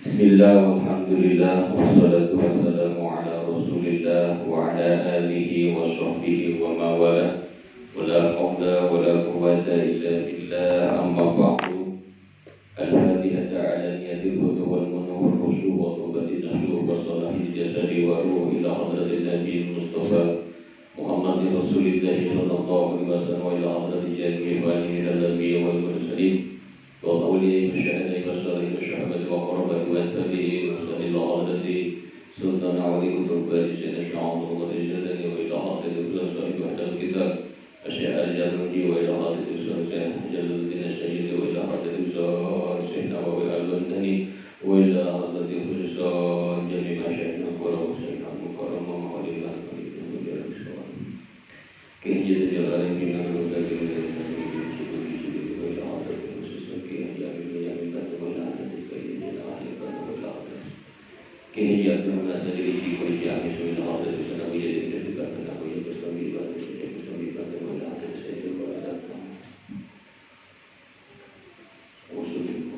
Bismillah, walhamdulillah, wassalatu wassalamu ala rasulillah wa ala alihi wa sahbihi wa mawala wa la hawla wa la quwwata illa billah amma ba'du. Al-Fatihah ala niyatil hudu wal munu wal khushu wa tubatin nashu wa salahil jasadi wa ruh ila hadratin Nabi Mustafa Muhammadin Rasulillah sallallahu alaihi wasallam wa ila hadratin jami'il waliyin al-anbiya wal mursalin وأولياء المشاهدة والصالحين والشهداء والقربة والتابعين وسائر العباد سلطان علي كتب سيدنا شعب الله الجلال وإلى حضرة الخلفاء وحده الكتاب أشياء الجلال وإلى حضرة الشيخ جلال الدين السيد وإلى حضرة الشيخ نووي البندني وإلى حضرة الخلفاء جميع شيخنا الكرام وشيخنا المكرم ومعلمنا كي يجد العالم من المتكلمين Kehadiran merasa diri jika jami sudah ada di sana menjadi ketika aku yang bersuami baru jadi bersuami baru mana ada saya juga ada usul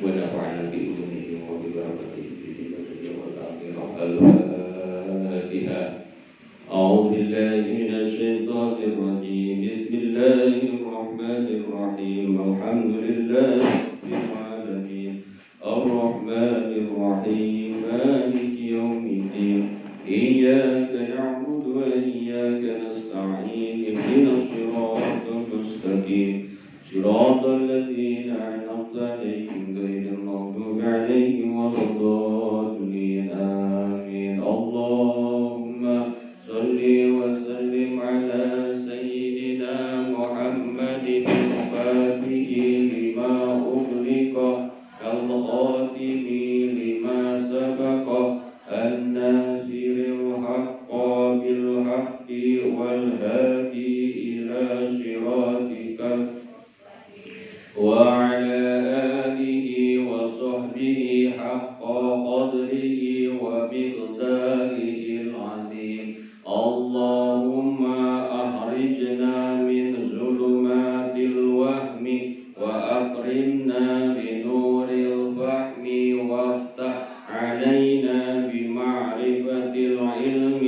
wala fa'ala bi udunihi wa bi barakatihi fi dunya wal akhirah al-Fatiha. A'udzu billahi minasy syaithanir rajim. Bismillahirrahmanirrahim. Alhamdulillah الرحمن الرحيم مالك يوم الدين إياك نعبد وإياك نستعين اهدنا الصراط المستقيم صراط الذين أنعمت عليهم غير المغضوب عليهم ولا الضالين آمين. اللهم صل وسلم على سيدنا محمد الفاتح لما أغلق الخاتم لما سبق الناصر الحق بالحق والهادي إلى صراطك وعلى آله وصحبه حق قدره ومقداره العظيم. اللهم أخرجنا من ظلمات الوهم وأكرمنا بنور الفهم وافتح علينا بمعرفة العلم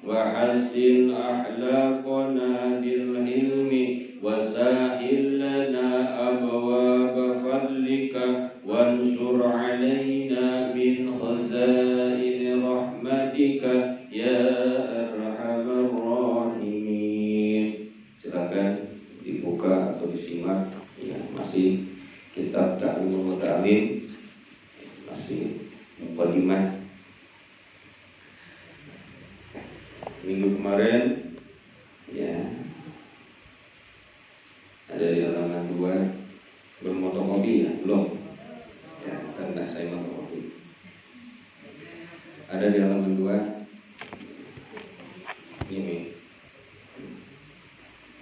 وحسن أخلاقنا بالحلم وسهل لنا أبواب فضلك وانشر علينا من خزائن رحمتك يا أرحم الراحمين. Silakan dibuka atau disimak. Ya, masih kitab Ta'limul Muta'allim, masih mukadimah. Minggu kemarin ya ada di halaman 2. Belum fotokopi ya? Belum. Ya, karena saya fotokopi. Ada di halaman 2. Ini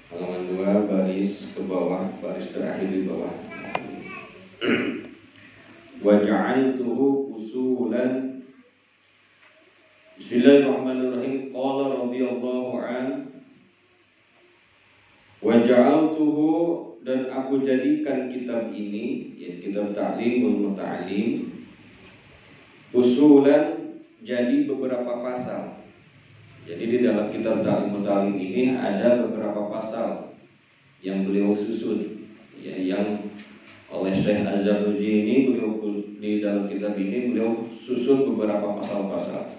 halaman 2 baris ke bawah, baris terakhir di bawah. Wa ja'altuhu usulan. Bismillahirrahmanirrahim. Qala radhiyallahu an wa ja'altuhu, dan aku jadikan kitab ini, yaitu kitab Ta'limul Muta'allim, usulan, jadi beberapa pasal. Jadi di dalam kitab Ta'limul Muta'allim ini ada beberapa pasal yang beliau susun, ya, yang oleh Syekh Az-Zarnuji ini beliau di dalam kitab ini beliau susun beberapa pasal-pasal.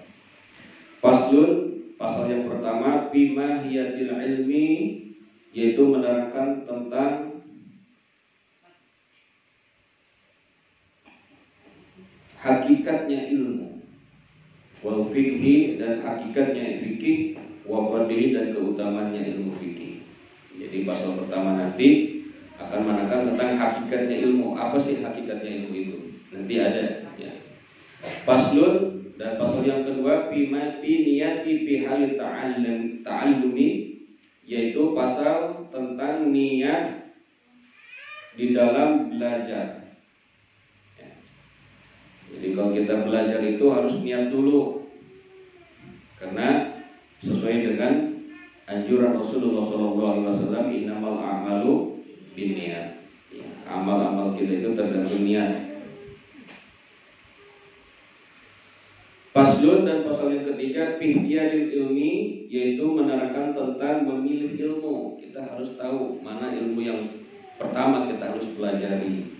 Paslun, pasal yang pertama bimahiyatil ilmi, yaitu menerangkan tentang hakikatnya ilmu, wal fikhi, dan hakikatnya fikih, wa fadlihi, dan keutamaannya ilmu fikih. Jadi pasal pertama nanti akan menerangkan tentang hakikatnya ilmu. Apa sih hakikatnya ilmu itu? Nanti ada ya. Paslun, dan pasal yang kedua niyati bihal ta'allumi, yaitu pasal tentang niat di dalam belajar. Ya. Jadi kalau kita belajar itu harus niat dulu, karena sesuai dengan anjuran Rasulullah SAW, innamal a'malu binniyat. amal kita itu tergantung niat. Faslun, dan pasal yang ketiga, fihdiyadil ilmi, yaitu menerangkan tentang memilih ilmu. Kita harus tahu mana ilmu yang pertama kita harus pelajari.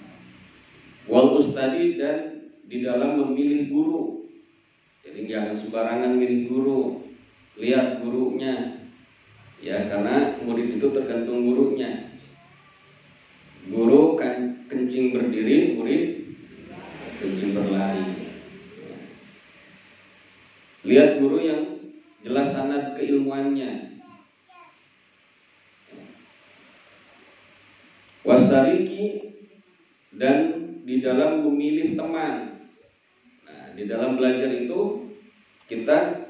Wal ustadi, dan di dalam memilih guru. Jadi jangan sembarangan milih guru, lihat gurunya. Ya, karena murid itu tergantung gurunya. Guru kan kencing berdiri, murid kencing berlari. Lihat guru yang jelas sanad keilmuannya. Wasariki, dan di dalam memilih teman. Nah, di dalam belajar itu kita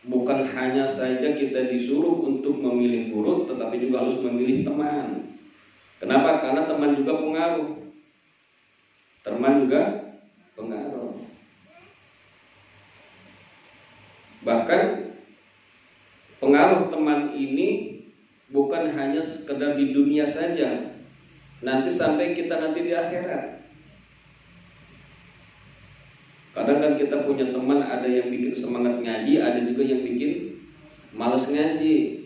bukan hanya saja kita disuruh untuk memilih guru, tetapi juga harus memilih teman. Kenapa? Karena teman juga pengaruh. Teman juga pengaruh. Bahkan pengaruh teman ini bukan hanya sekedar di dunia saja, nanti sampai kita nanti di akhirat. Kadang kan kita punya teman, ada yang bikin semangat ngaji, ada juga yang bikin malas ngaji.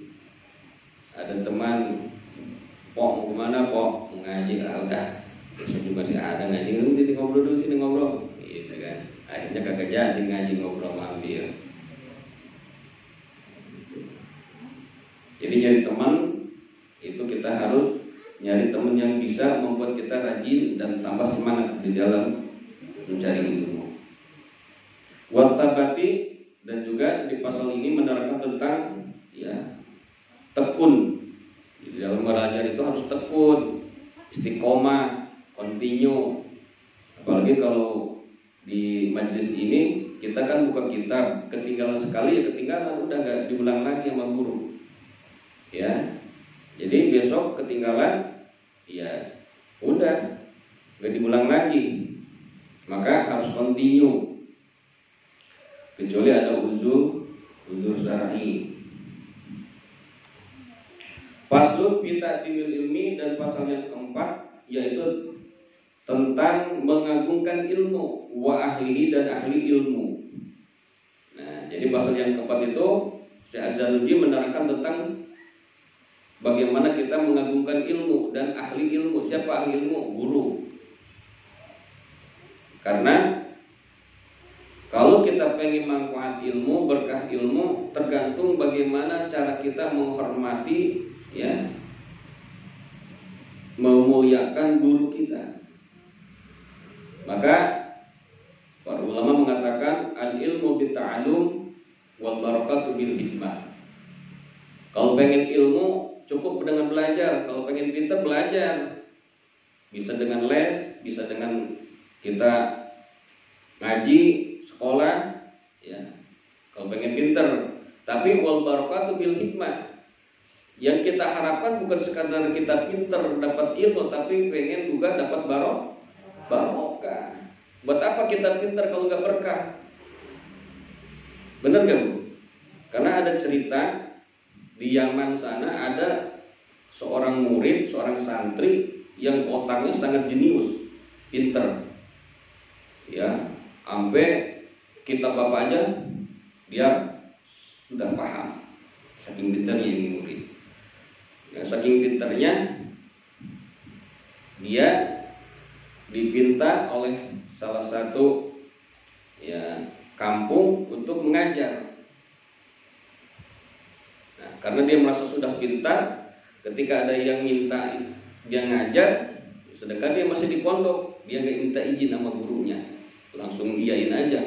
Ada teman, "Pok, mau kemana, Pok? Mau ngaji." Udah, besok juga masih ada ngaji. Jadi ngobrol dulu sini, ngobrol gitu kan. Akhirnya kagak jadi ngaji, ngobrol mampir. Jadi nyari teman itu kita harus nyari teman yang bisa membuat kita rajin dan tambah semangat di dalam mencari ilmu. Wastabati, dan juga di pasal ini menerangkan tentang tekun. Di dalam belajar itu harus tekun, istiqomah, continue. Apalagi kalau di majelis ini kita kan buka kitab, ketinggalan sekali ya ketinggalan, udah gak diulang lagi sama guru. Ya, jadi besok ketinggalan, ya udah gak diulang lagi, maka harus continue. Kecuali ada uzur syar'i. Faslun fi ta'dimil ilmi, dan pasal yang keempat yaitu tentang mengagungkan ilmu, wa ahlihi, dan ahli ilmu. Nah, jadi pasal yang keempat itu Syekh Az-Zarnuji menerangkan tentang bagaimana kita mengagungkan ilmu dan ahli ilmu. Siapa ahli ilmu? Guru. Karena kalau kita pengen manfaat ilmu, berkah ilmu, tergantung bagaimana cara kita menghormati, memuliakan guru kita. Maka para ulama mengatakan al-ilmu bitta'allum wal barakatu bil hikmah. Kalau pengen ilmu cukup dengan belajar, kalau pengen pintar belajar. Bisa dengan les, bisa dengan kita ngaji, sekolah, ya. Kalau pengen pintar, tapi wal barakatu bil hikmah. Yang kita harapkan bukan sekadar kita pintar dapat ilmu, tapi pengen juga dapat barokah. Buat apa kita pintar kalau nggak berkah? Benar nggak, Bu? Karena ada cerita di Yaman sana, ada seorang murid, seorang santri yang otaknya sangat jenius, pintar. Ya, sampai kitab apa aja dia sudah paham. Saking pintarnya ini murid. Saking pintarnya dia dipinta oleh salah satu kampung untuk mengajar. Nah, karena dia merasa sudah pintar, ketika ada yang minta dia ngajar, sedangkan dia masih di pondok, dia nggak minta izin sama gurunya, langsung diain aja.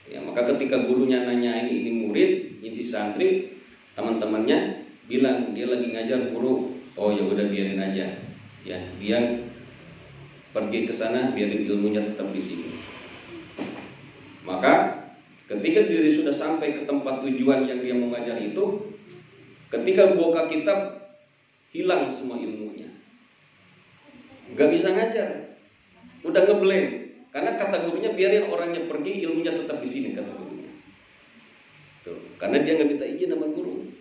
Ya, maka ketika gurunya nanyain ini murid, ini si santri, teman-temannya bilang dia lagi ngajar guru. Oh ya udah biarin aja. Ya, dia pergi ke sana, biarin ilmunya tetap di sini. Maka ketika diri sudah sampai ke tempat tujuan yang dia mau ngajar itu, ketika buka kitab hilang semua ilmunya, nggak bisa ngajar, udah ngeblank. Karena kata gurunya biarin orangnya pergi, ilmunya tetap di sini, kata gurunya. Tuh, karena dia nggak minta izin sama guru.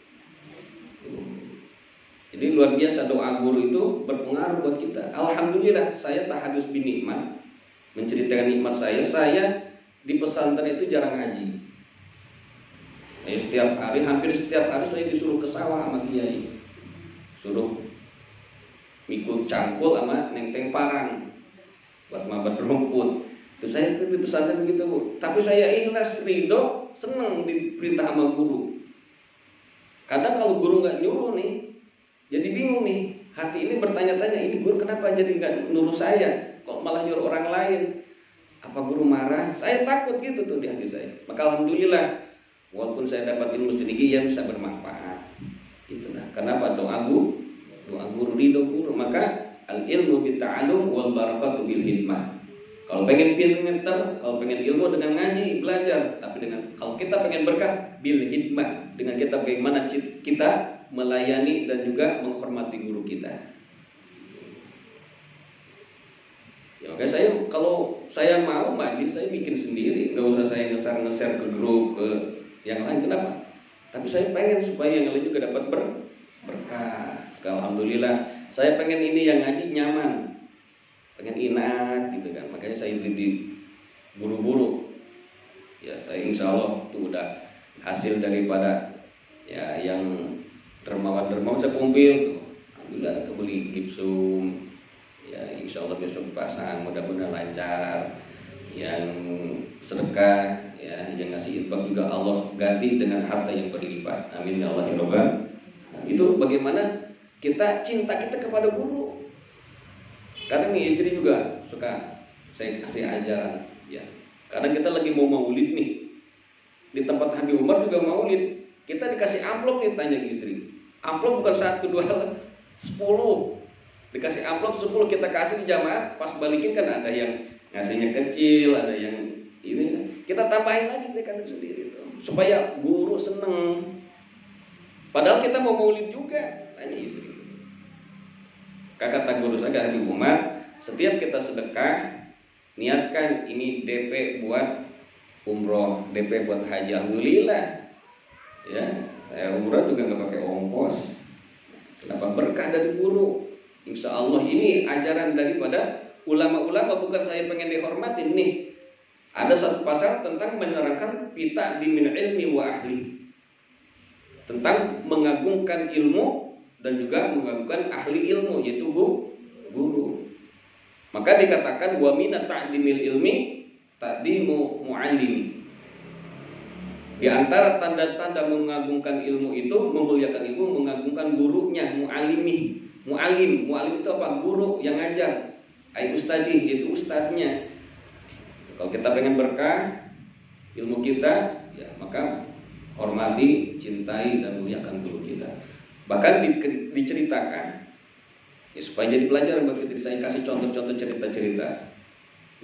Jadi luar biasa doa guru itu berpengaruh buat kita. Alhamdulillah alhamdulillah saya tahadus bin nikmat, menceritakan nikmat saya di pesantren itu jarang ngaji. Setiap hari, hampir setiap hari saya disuruh ke sawah sama kiai, suruh mikul cangkul sama nenteng parang buat mabat rumput. Itu saya itu di pesantren begitu Bu. Tapi saya ikhlas, ridho, seneng diperintah sama guru. Kadang kalau guru nggak nyuruh nih, jadi bingung nih. Hati ini bertanya-tanya, ini guru kenapa jadi nggak nyuruh saya, kok malah nyuruh orang lain? Apa guru marah? Saya takut gitu tuh di hati saya. Maka alhamdulillah, walaupun saya dapat ilmu sedikit, ya bisa bermanfaat. Itulah kenapa doa guru, ridho guru. Maka al ilmu bitta'allum wal barakatu bil hikmah. Kalau pengen pinter, kalau pengen ilmu dengan ngaji, belajar. Tapi kalau kita pengen berkah, bil hikmah, dengan kita bagaimana kita melayani dan juga menghormati guru kita. Ya, makanya kalau saya mau majlis, saya bikin sendiri, nggak usah saya nge-share ke grup, ke yang lain. Kenapa? Tapi saya pengen supaya yang lain juga dapat berkah. Alhamdulillah, saya pengen ini yang ngaji nyaman, pengen enak gitu kan. Makanya saya didik buru-buru. Ya, saya insya Allah itu udah hasil daripada ya yang dermawan saya kumpul tuh. Alhamdulillah kebeli gipsum. Ya, insya Allah besok pasang, mudah-mudahan lancar. Yang sedekah, ya, yang ngasih infak juga Allah ganti dengan harta yang berlipat. Amin ya Allah ya Rabbal. Itu bagaimana cinta kita kepada guru. Kadang nih istri juga suka saya kasih ajaran, ya. Kadang kita lagi mau maulid nih, di tempat Habib Umar juga maulid, kita dikasih amplop nih, tanya istri. Amplop bukan 1, 2, 10. Dikasih amplop 10 kita kasih di jamaah, pas balikin kan ada yang ngasihnya kecil, ada yang ini. Kita tambahin lagi mereka sendiri itu, supaya guru seneng. Padahal kita mau maulid juga, tanya istri. Kata guru saya Habib Umar, setiap kita sedekah, niatkan ini DP buat umroh, DP buat haji. Alhamdulillah, ya, saya umroh juga nggak pakai ongkos. Kenapa? Berkah dari guru. Insya Allah ini ajaran daripada ulama-ulama, bukan saya pengen dihormatin nih. Ada satu pasal tentang menerangkan pita di min ilmi wa ahli, tentang mengagungkan ilmu dan juga mengagungkan ahli ilmu, yaitu guru. Maka dikatakan wa min ta'dimil ilmi ta'dimu muallimi. Di antara tanda-tanda mengagungkan ilmu itu, memuliakan ilmu, mengagungkan gurunya, muallimi. Muallim itu apa? Guru yang ngajar. Ai ustadi, itu ustadznya. Kalau kita pengen berkah ilmu kita, ya maka hormati, cintai dan muliakan guru kita. Bahkan diceritakan, ya, supaya jadi pelajaran buat kita. Saya kasih contoh-contoh cerita-cerita.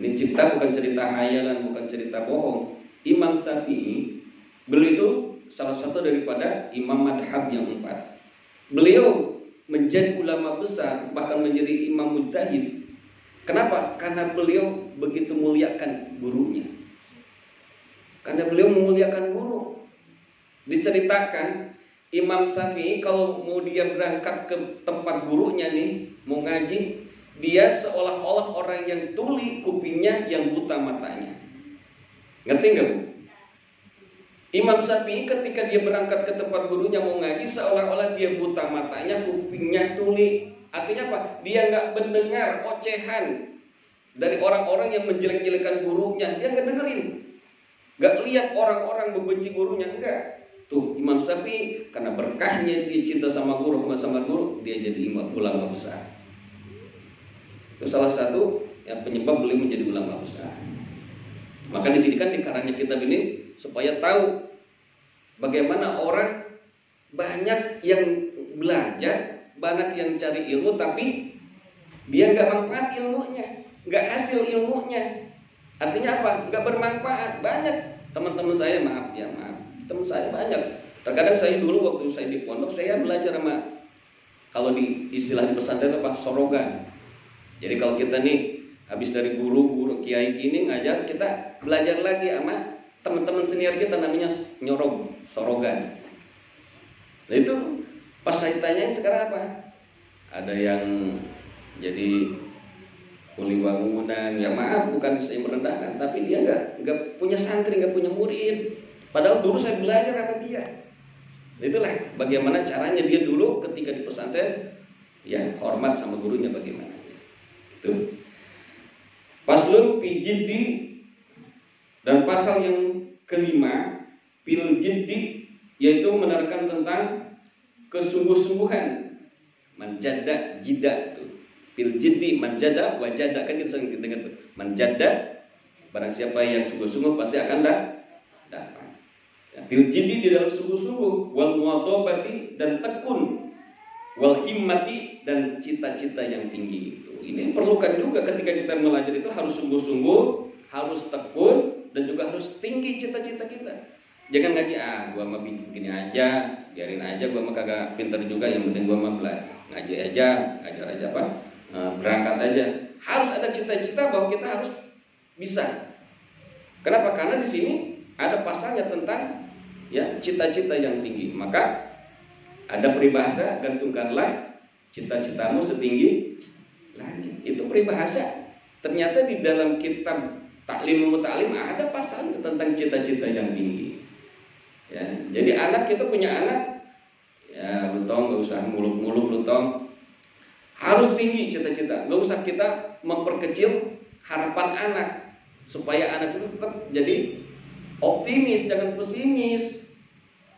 Ini cerita bukan cerita hayalan, bukan cerita bohong. Imam Syafi'i, beliau itu salah satu daripada imam madhab yang 4. Beliau menjadi ulama besar, bahkan menjadi imam mujtahid. Kenapa? Karena beliau begitu muliakan gurunya. Karena beliau memuliakan guru. Diceritakan Imam Syafi'i kalau mau dia berangkat ke tempat gurunya nih, mau ngaji, dia seolah-olah orang yang tuli kupingnya, yang buta matanya. Ngerti nggak Bu? Imam Syafi'i ketika dia berangkat ke tempat gurunya mau ngaji, seolah-olah dia buta matanya, kupingnya tuli. Artinya apa? Dia nggak mendengar ocehan dari orang-orang yang menjelek-jelekan gurunya. Dia nggak dengerin, nggak lihat orang-orang membenci gurunya, enggak. Tuh Imam Syafi'i karena berkahnya dia cinta sama guru, dia jadi imam ulama besar. Itu salah satu yang penyebab beliau menjadi ulama besar. Maka di sini kan di karangnya kitab ini supaya tahu bagaimana orang banyak yang belajar, banyak yang cari ilmu, tapi dia nggak manfaat ilmunya, nggak hasil ilmunya. Artinya apa? Nggak bermanfaat. Banyak teman-teman saya, teman saya banyak. Terkadang saya dulu waktu saya di pondok, saya belajar sama, kalau di istilah di pesantren apa, sorogan. Jadi kalau kita nih habis dari guru kiai kini ngajar, kita belajar lagi sama teman-teman senior kita, namanya sorogan. Nah itu pas saya tanyain sekarang apa? Ada yang jadi kuli bangunan. Ya maaf, bukan saya merendahkan, tapi dia nggak punya santri, nggak punya murid. Padahal dulu saya belajar sama dia. Itulah bagaimana caranya dia dulu ketika di pesantren, ya hormat sama gurunya bagaimana. Itu. Paslun fi jiddi, dan pasal yang kelima fil jiddi, yaitu menerangkan tentang kesungguh-sungguhan. Manjada jida tuh. Fil jiddi manjada wajada, kan kita sering dengar tuh. Manjada, barang siapa yang sungguh-sungguh pasti akan dapat. Ya, fil jiddi di dalam sungguh-sungguh, wal muwadhabati dan tekun, wal himmati dan cita-cita yang tinggi itu. Ini perlukan juga ketika kita belajar itu, harus sungguh-sungguh, harus tekun, dan juga harus tinggi cita-cita kita. Jangan ngaji, gua mah begini aja, biarin aja, gua mah kagak pinter juga, yang penting gua mah belajar ngaji aja, ajar aja apa, berangkat aja. Harus ada cita-cita bahwa kita harus bisa. Kenapa? Karena di sini ada pasalnya tentang ya cita-cita yang tinggi. Maka ada peribahasa, gantungkanlah cita-citamu setinggi langit. Itu peribahasa. Ternyata di dalam kitab Ta'limul Muta'alim ada pasal tentang cita-cita yang tinggi. Ya, jadi anak, kita punya anak, ya lu tau, gak usah muluk-muluk, lu tau, harus tinggi cita-cita. Gak usah kita memperkecil harapan anak, supaya anak itu tetap jadi optimis, jangan pesimis.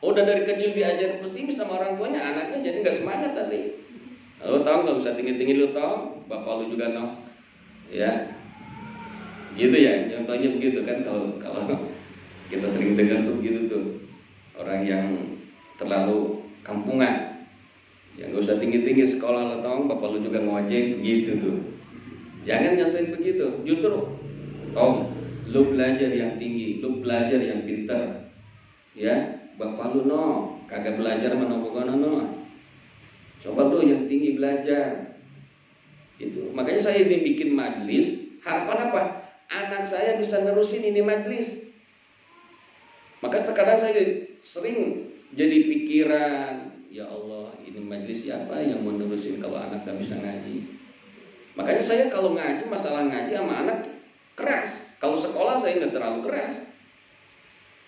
Udah dari kecil diajar pesimis sama orang tuanya, anaknya jadi gak semangat tadi. Lu tau, gak usah tinggi-tinggi, lu tau, bapak lu juga no, ya gitu ya, contohnya begitu kan. Kalau kita sering dengar tuh begitu tuh, orang yang terlalu kampungan, ya nggak usah tinggi-tinggi sekolah, lo tau bapak lu juga ngojek gitu tuh. Jangan nyontohin begitu, justru tau lu belajar yang tinggi, lu belajar yang pinter, ya bapak lu no kagak belajar mana bukan no, coba lu yang tinggi belajar. Itu makanya saya ini bikin majlis, harapan apa? Anak saya bisa nerusin ini majlis. Maka sekarang saya sering jadi pikiran, ya Allah, ini majlis siapa yang mau nerusin kalau anak gak bisa ngaji. Makanya saya kalau ngaji, masalah ngaji sama anak keras. Kalau sekolah saya gak terlalu keras.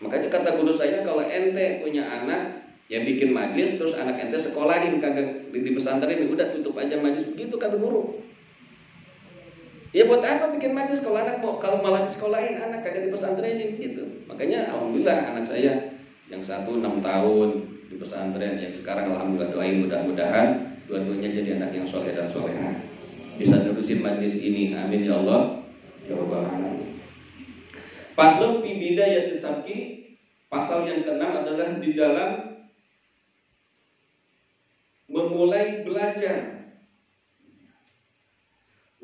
Makanya kata guru saya, kalau ente punya anak, ya bikin majlis, terus anak ente sekolahin, kagak di pesantren, udah tutup aja majlis. Begitu kata guru. Ya buat apa bikin majlis kalau anak mau, kalau malah disekolahin anak kagak di pesantren gitu. Makanya alhamdulillah anak saya yang satu 6 tahun di pesantren, yang sekarang alhamdulillah doain mudah-mudahan dua-duanya jadi anak yang soleh dan solehah, bisa nerusin majlis ini, amin ya Allah ya rabbal alamin. Paslun fi bidayatis sabki, pasal yang ke-6 adalah di dalam memulai belajar,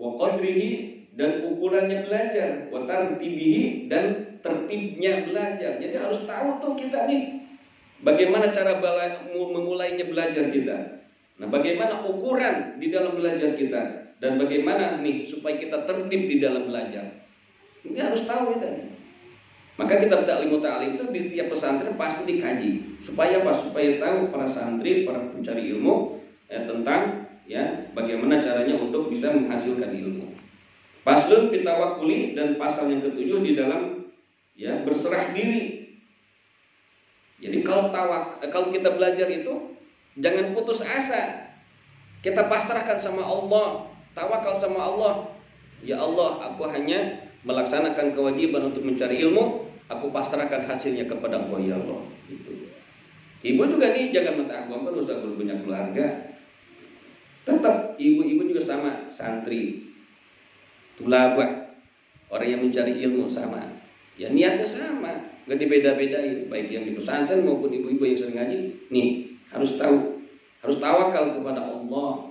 wa qadrihi, dan ukurannya belajar, wa tartibihi, dan tertibnya belajar. Jadi harus tahu tuh kita nih bagaimana cara memulainya belajar kita. Nah, bagaimana ukuran di dalam belajar kita, dan bagaimana nih supaya kita tertib di dalam belajar. Ini harus tahu kita nih. Maka kitab Ta'limul Muta'alim itu di setiap pesantren pasti dikaji. Supaya apa? Supaya tahu para santri, para pencari ilmu tentang ya bagaimana caranya untuk bisa menghasilkan ilmu. Paslun fitawakkuli, dan pasal yang ke-7 di dalam ya berserah diri. Jadi kalau kita belajar itu jangan putus asa. Kita pasrahkan sama Allah, tawakal sama Allah. Ya Allah, aku hanya melaksanakan kewajiban untuk mencari ilmu, aku pasrahkan hasilnya kepada Allah ya Allah. Gitu. Ibu juga nih jangan minta aku usah punya keluarga. Tetap ibu-ibu juga sama, santri, tulabah, orang yang mencari ilmu sama. Ya niatnya sama, gak dibeda-bedain. Baik yang di pesantren maupun ibu-ibu yang sering ngaji, nih harus tahu, harus tawakal kepada Allah.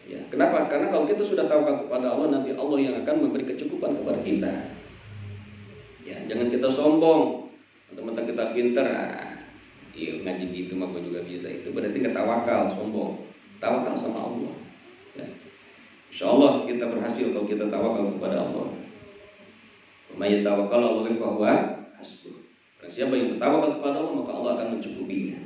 Ya, kenapa? Karena kalau kita sudah tawakal kepada Allah, nanti Allah yang akan memberi kecukupan kepada kita. Ya, jangan kita sombong, teman-teman kita pinter, iya ngaji gitu mah gue juga bisa. Itu berarti ketawakal, sombong. Tawakal sama Allah. Ya. Insya Allah kita berhasil kalau kita tawakal kepada Allah. May tawakkal Allah bahwa hasbuh. Siapa yang bertawakal kepada Allah, maka Allah akan mencukupinya.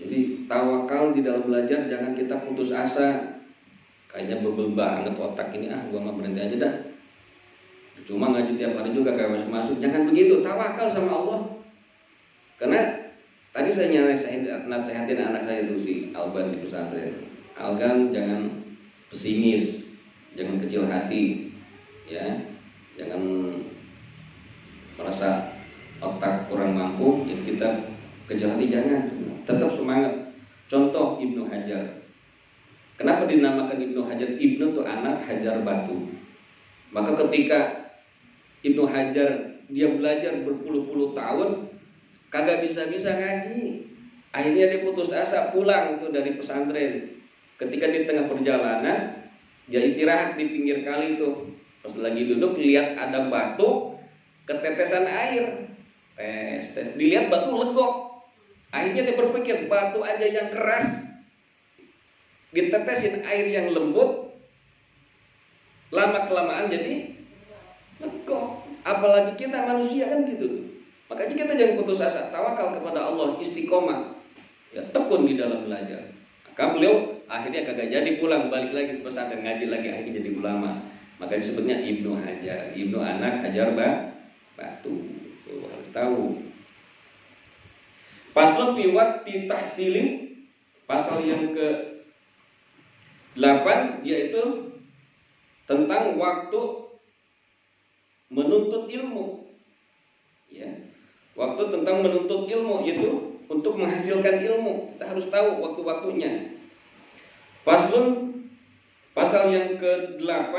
Jadi tawakal di dalam belajar, jangan kita putus asa. kayaknya bebel banget otak ini, gua mah berhenti aja dah. Cuma ngaji tiap hari juga kayak masuk. Jangan begitu, tawakal sama Allah. Karena tadi saya nasihatin anak saya itu si Algan di pesantren. Algan jangan pesimis, jangan kecil hati, ya, jangan merasa otak kurang mampu, jadi kita kecil hati, jangan. Tetap semangat. Contoh Ibnu Hajar. Kenapa dinamakan Ibnu Hajar? Ibnu itu anak, Hajar batu. Maka ketika Ibnu Hajar dia belajar berpuluh-puluh tahun kagak bisa-bisa ngaji. Akhirnya dia putus asa pulang tuh dari pesantren. Ketika di tengah perjalanan dia istirahat di pinggir kali tuh. Pas lagi duduk lihat ada batu ketetesan air. Tes dilihat batu legok. Akhirnya dia berpikir batu aja yang keras ditetesin air yang lembut, lama kelamaan jadi legok. Apalagi kita manusia kan gitu tuh. Makanya kita jangan putus asa, tawakal kepada Allah, istiqomah, ya, tekun di dalam belajar. Maka beliau akhirnya kagak jadi pulang, balik lagi ke pesantren ngaji lagi, akhirnya jadi ulama. Maka disebutnya Ibnu Hajar, Ibnu anak Hajar batu. Tuh, harus tahu. Pasal fi waqti tahsilin, pasal yang ke-8 yaitu tentang waktu menuntut ilmu, ya, waktu tentang menuntut ilmu yaitu untuk menghasilkan ilmu. Kita harus tahu waktu-waktunya. Pasal yang ke-8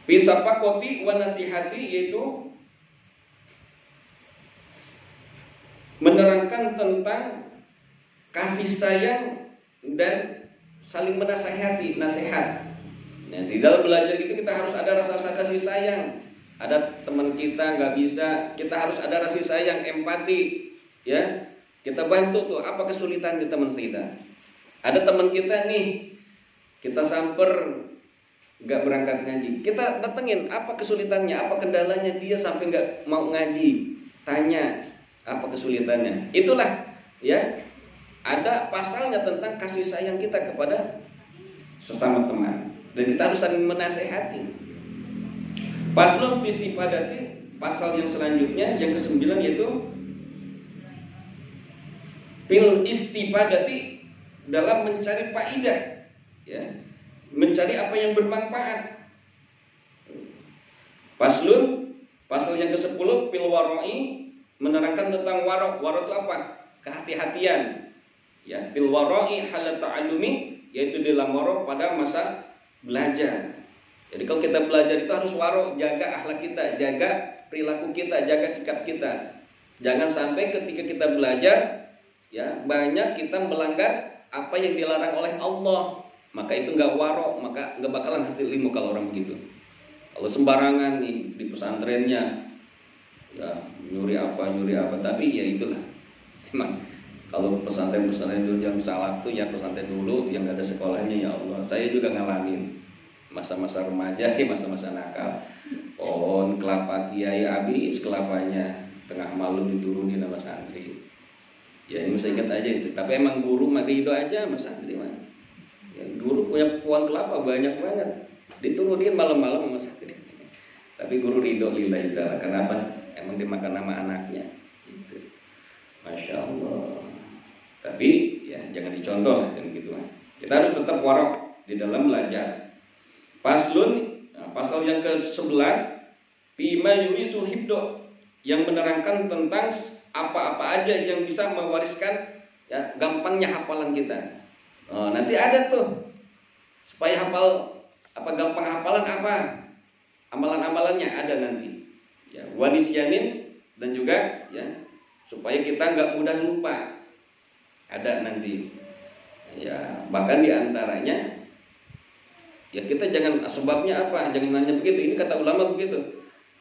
Pisapakoti wa nasihati, yaitu menerangkan tentang kasih sayang dan saling menasihati, nasihat. Nah, di dalam belajar itu kita harus ada rasa kasih sayang. Ada teman kita nggak bisa, kita harus ada rasa sayang, empati, ya. Kita bantu tuh apa kesulitan di teman kita. Ada teman kita nih, kita samper nggak berangkat ngaji, kita datengin apa kesulitannya, apa kendalanya dia sampai nggak mau ngaji, tanya apa kesulitannya. Itulah, ya, ada pasalnya tentang kasih sayang kita kepada sesama teman. Dan kita harus saling menasehati. Paslon istipadati, pasal yang selanjutnya yang ke-9 yaitu fil istipadati, dalam mencari faidah, ya, mencari apa yang bermanfaat. Pasal yang ke-10 fil waroi, menerangkan tentang waro. Waro itu apa? Kehati-hatian. Ya, fil waroi halat ta'allumi, yaitu dalam waro pada masa belajar. Jadi kalau kita belajar itu harus waro, jaga akhlak kita, jaga perilaku kita, jaga sikap kita. Jangan sampai ketika kita belajar, ya, banyak kita melanggar apa yang dilarang oleh Allah. Maka itu nggak waro, maka nggak bakalan hasil ilmu kalau orang begitu. Kalau sembarangan nih di pesantrennya, ya, nyuri apa, tapi ya itulah. Emang kalau pesantren dulu jam salah tuh ya pesantren dulu yang gak ada sekolahnya, ya Allah. Saya juga ngalamin masa-masa remaja, masa-masa nakal. Pohon kelapa kiai habis kelapanya, tengah malam diturunin sama santri. Ya ini masih ingat aja itu. Tapi emang guru mah ridho aja sama santri mah. Ya, guru punya pohon kelapa banyak banget, diturunin malam-malam sama santri. Tapi guru ridho lillahi ta'ala. Kenapa? Emang dimakan nama anaknya. Gitu. Masya Allah. Tapi ya jangan dicontoh lah dan gitu. Kita harus tetap warok di dalam belajar. Pasal yang ke-11 bima yurisul hibdo, yang menerangkan tentang apa-apa aja yang bisa mewariskan, ya, gampangnya hafalan kita. Nanti ada tuh supaya hafal apa, gampang hafalan apa, amalan-amalannya ada nanti. Ya, wanisyanin, dan juga, ya, supaya kita nggak mudah lupa. Ada nanti, ya, bahkan diantaranya, ya, kita jangan sebabnya apa, jangan nanya begitu. Ini kata ulama begitu.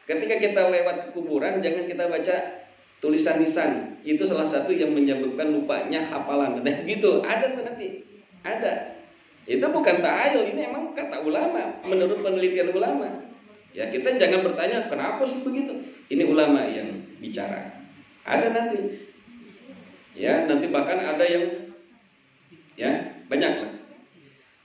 Ketika kita lewat ke kuburan, jangan kita baca tulisan lisan. Itu salah satu yang menyebabkan lupanya hafalan. Dan gitu, ada tuh nanti, ada. Itu bukan ta'ayul, ini emang kata ulama, menurut penelitian ulama. Ya, kita jangan bertanya kenapa sih begitu. Ini ulama yang bicara. Ada nanti. Ya, nanti bahkan ada yang, ya, banyaklah.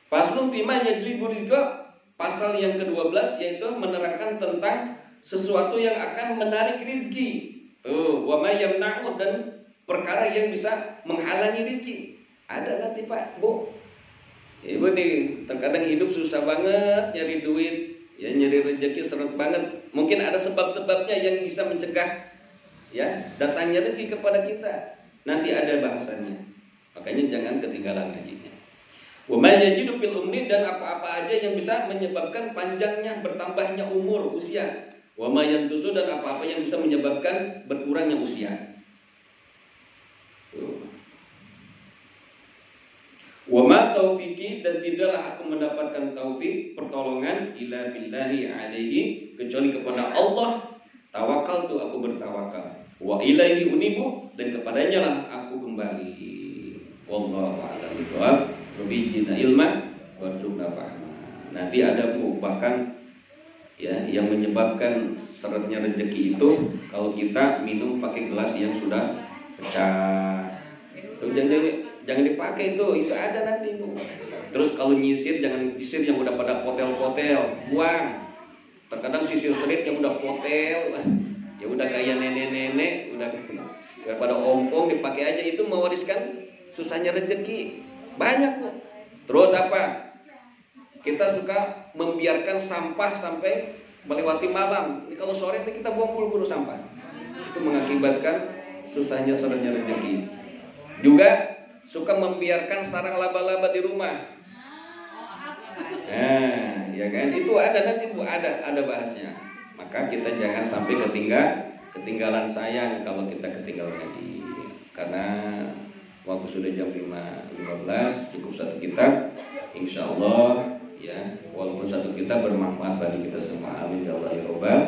Faslun fima yajlibu rizqa, pasal yang ke-12 yaitu menerangkan tentang sesuatu yang akan menarik rizki. Tuh, wa ma yamna'u, dan perkara yang bisa menghalangi rizki. Ada nanti Pak, Bu. Ibu nih, terkadang hidup susah banget nyari duit, ya nyari rezeki seret banget. Mungkin ada sebab-sebabnya yang bisa mencegah ya datangnya rezeki kepada kita. Nanti ada bahasannya. Makanya jangan ketinggalan ngajinya. Wa ma yajidu fil umri, dan apa-apa aja yang bisa menyebabkan panjangnya bertambahnya umur usia. Wa ma yanqusu, dan apa-apa yang bisa menyebabkan berkurangnya usia. Wa ma taufiqi, dan tidaklah aku mendapatkan taufik pertolongan illa billahi alaihi, kecuali kepada Allah tawakkaltu, aku bertawakal. Wa ilaihi unibu, dan kepadanya lah aku kembali. Wallahu a'lam bishawab. Rubijina ilman warzuqna fahma. Nanti ada Bu, bahkan ya yang menyebabkan seretnya rezeki itu kalau kita minum pakai gelas yang sudah pecah. Itu jangan dipakai itu ada nanti Bu. Terus kalau nyisir jangan nyisir yang udah pada potel-potel, buang. Terkadang sisir serit yang udah potel, ya udah kayak nenek-nenek, udah pada ompong dipakai aja, itu mewariskan susahnya rezeki. Banyak Bu. Terus apa? Kita suka membiarkan sampah sampai melewati malam. Ini kalau sore itu kita buang buru-buru sampah. Itu mengakibatkan susahnya seretnya rezeki. Juga suka membiarkan sarang laba-laba di rumah. Nah, ya kan? Itu ada nanti Bu, ada bahasnya. Maka kita jangan sampai ketinggalan sayang kalau kita ketinggalan ngaji. Karena waktu sudah jam 5.15, cukup satu kitab, insya Allah ya, walaupun satu kitab bermanfaat bagi kita semua. Amin ya Allah ya Rabbal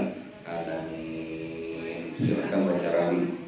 alamin. Silakan baca rawi.